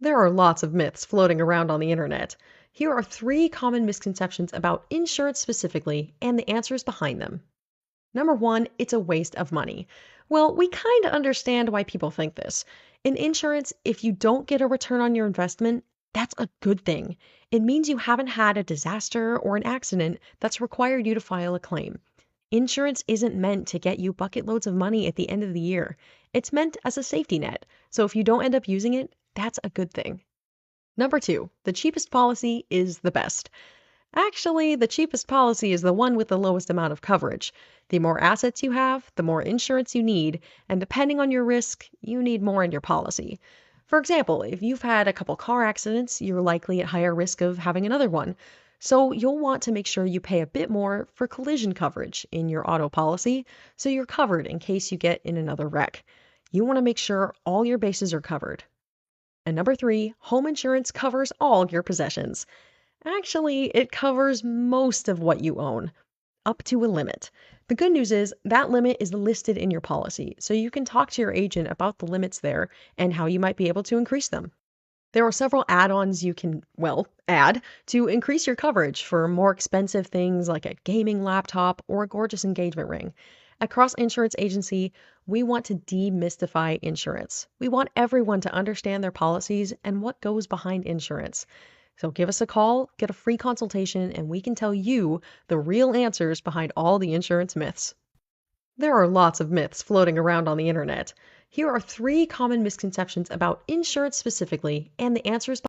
There are lots of myths floating around on the internet. Here are three common misconceptions about insurance specifically and the answers behind them. Number one, it's a waste of money. Well, we kind of understand why people think this. In insurance, if you don't get a return on your investment, that's a good thing. It means you haven't had a disaster or an accident that's required you to file a claim. Insurance isn't meant to get you bucket loads of money at the end of the year. It's meant as a safety net. So if you don't end up using it, that's a good thing. Number two, the cheapest policy is the best. Actually, the cheapest policy is the one with the lowest amount of coverage. The more assets you have, the more insurance you need, and depending on your risk, you need more in your policy. For example, if you've had a couple car accidents, you're likely at higher risk of having another one. So you'll want to make sure you pay a bit more for collision coverage in your auto policy so you're covered in case you get in another wreck. You want to make sure all your bases are covered. And number three, home insurance covers all your possessions. Actually, it covers most of what you own, up to a limit. The good news is that limit is listed in your policy, so you can talk to your agent about the limits there and how you might be able to increase them. There are several add ons you can, well, add to increase your coverage for more expensive things like a gaming laptop or a gorgeous engagement ring. At Cross Insurance Agency, we want to demystify insurance. We want everyone to understand their policies and what goes behind insurance. So give us a call, get a free consultation, and we can tell you the real answers behind all the insurance myths. There are lots of myths floating around on the internet. Here are three common misconceptions about insurance specifically and the answers